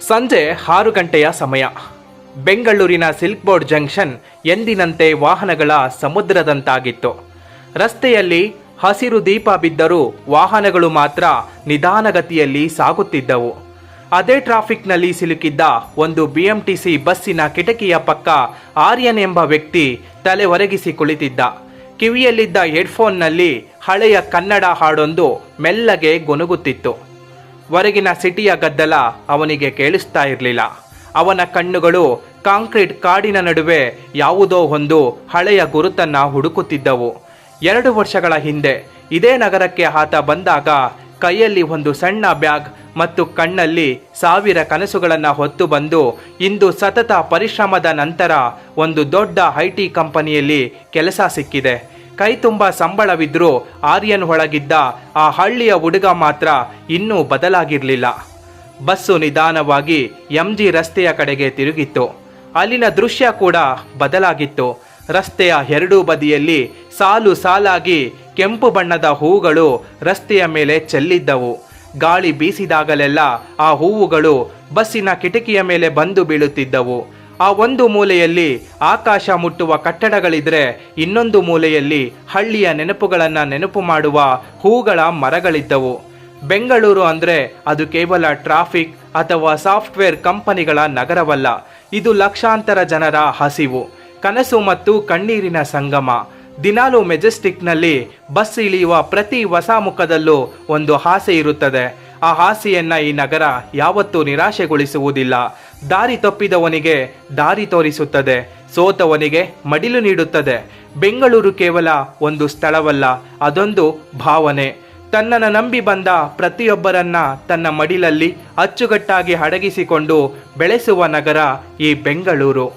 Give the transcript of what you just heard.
ಸಂಜೆ 6 ಗಂಟೆಯ ಸಮಯ. ಬೆಂಗಳೂರಿನ ಸಿಲ್ಕ್ ಬೋರ್ಡ್ ಜಂಕ್ಷನ್ ಎಂದಿನಂತೆ ವಾಹನಗಳ ಸಮುದ್ರದಂತಾಗಿತ್ತು. ರಸ್ತೆಯಲ್ಲಿ ಹಸಿರು ದೀಪ ಬಿದ್ದರೂ ವಾಹನಗಳು ಮಾತ್ರ ನಿಧಾನಗತಿಯಲ್ಲಿ ಸಾಗುತ್ತಿದ್ದವು. ಅದೇ ಟ್ರಾಫಿಕ್ನಲ್ಲಿ ಸಿಲುಕಿದ್ದ ಒಂದು ಬಿಎಂಟಿಸಿ ಬಸ್ಸಿನ ಕಿಟಕಿಯ ಪಕ್ಕ ಆರ್ಯನ್ ಎಂಬ ವ್ಯಕ್ತಿ ತಲೆ ಒರಗಿಸಿ ಕುಳಿತಿದ್ದ. ಕಿವಿಯಲ್ಲಿದ್ದ ಹೆಡ್ಫೋನ್ನಲ್ಲಿ ಹಳೆಯ ಕನ್ನಡ ಹಾಡೊಂದು ಮೆಲ್ಲಗೆ ಗೊನುಗುತ್ತಿತ್ತು. ಹೊರಗಿನ ಸಿಟಿಯ ಗದ್ದಲ ಅವನಿಗೆ ಕೇಳಿಸ್ತಾ ಇರಲಿಲ್ಲ. ಅವನ ಕಣ್ಣುಗಳು ಕಾಂಕ್ರೀಟ್ ಕಾಡಿನ ನಡುವೆ ಯಾವುದೋ ಒಂದು ಹಳೆಯ ಗುರುತನ್ನ ಹುಡುಕುತ್ತಿದ್ದವು. 2 ವರ್ಷಗಳ ಹಿಂದೆ ಇದೇ ನಗರಕ್ಕೆ ಆತ ಬಂದಾಗ ಕೈಯಲ್ಲಿ ಒಂದು ಸಣ್ಣ ಬ್ಯಾಗ್ ಮತ್ತು ಕಣ್ಣಲ್ಲಿ 1000 ಕನಸುಗಳನ್ನು ಹೊತ್ತು ಬಂದು ಇಂದು ಸತತ ಪರಿಶ್ರಮದ ನಂತರ ಒಂದು ದೊಡ್ಡ ಐಟಿ ಕಂಪನಿಯಲ್ಲಿ ಕೆಲಸ ಸಿಕ್ಕಿದೆ. ಕೈ ತುಂಬ ಸಂಬಳವಿದ್ರೂ ಆರ್ಯನ್ ಒಳಗಿದ್ದ ಆ ಹಳ್ಳಿಯ ಹುಡುಗ ಮಾತ್ರ ಇನ್ನೂ ಬದಲಾಗಿರಲಿಲ್ಲ. ಬಸ್ಸು ನಿಧಾನವಾಗಿ ಎಂಜಿ ರಸ್ತೆಯ ಕಡೆಗೆ ತಿರುಗಿತ್ತು. ಅಲ್ಲಿನ ದೃಶ್ಯ ಕೂಡ ಬದಲಾಗಿತ್ತು. ರಸ್ತೆಯ ಎರಡೂ ಬದಿಯಲ್ಲಿ ಸಾಲು ಸಾಲಾಗಿ ಕೆಂಪು ಬಣ್ಣದ ಹೂವುಗಳು ರಸ್ತೆಯ ಮೇಲೆ ಚೆಲ್ಲಿದ್ದವು. ಗಾಳಿ ಬೀಸಿದಾಗಲೆಲ್ಲ ಆ ಹೂವುಗಳು ಬಸ್ಸಿನ ಕಿಟಕಿಯ ಮೇಲೆ ಬಂದು ಬೀಳುತ್ತಿದ್ದವು. ಆ ಒಂದು ಮೂಲೆಯಲ್ಲಿ ಆಕಾಶ ಮುಟ್ಟುವ ಕಟ್ಟಡಗಳಿದ್ರೆ, ಇನ್ನೊಂದು ಮೂಲೆಯಲ್ಲಿ ಹಳ್ಳಿಯ ನೆನಪುಗಳನ್ನು ನೆನಪು ಮಾಡುವ ಹೂಗಳ ಮರಗಳಿದ್ದವು. ಬೆಂಗಳೂರು ಅಂದರೆ ಅದು ಕೇವಲ ಟ್ರಾಫಿಕ್ ಅಥವಾ ಸಾಫ್ಟ್ವೇರ್ ಕಂಪನಿಗಳ ನಗರವಲ್ಲ. ಇದು ಲಕ್ಷಾಂತರ ಜನರ ಹಸಿವು, ಕನಸು ಮತ್ತು ಕಣ್ಣೀರಿನ ಸಂಗಮ. ದಿನಾಲೂ ಮೆಜೆಸ್ಟಿಕ್ನಲ್ಲಿ ಬಸ್ ಇಳಿಯುವ ಪ್ರತಿ ಹೊಸ ಮುಖದಲ್ಲೂ ಒಂದು ಆಸೆ ಇರುತ್ತದೆ. ಆ ಆಸೆಯನ್ನ ಈ ನಗರ ಯಾವತ್ತೂ ನಿರಾಶೆಗೊಳಿಸುವುದಿಲ್ಲ. ದಾರಿ ತಪ್ಪಿದವನಿಗೆ ದಾರಿ ತೋರಿಸುತ್ತದೆ, ಸೋತವನಿಗೆ ಮಡಿಲು ನೀಡುತ್ತದೆ. ಬೆಂಗಳೂರು ಕೇವಲ ಒಂದು ಸ್ಥಳವಲ್ಲ, ಅದೊಂದು ಭಾವನೆ. ತನ್ನನ್ನು ನಂಬಿ ಬಂದ ಪ್ರತಿಯೊಬ್ಬರನ್ನ ತನ್ನ ಮಡಿಲಲ್ಲಿ ಅಚ್ಚುಕಟ್ಟಾಗಿ ಅಡಗಿಸಿಕೊಂಡು ಬೆಳೆಸುವ ನಗರ ಈ ಬೆಂಗಳೂರು.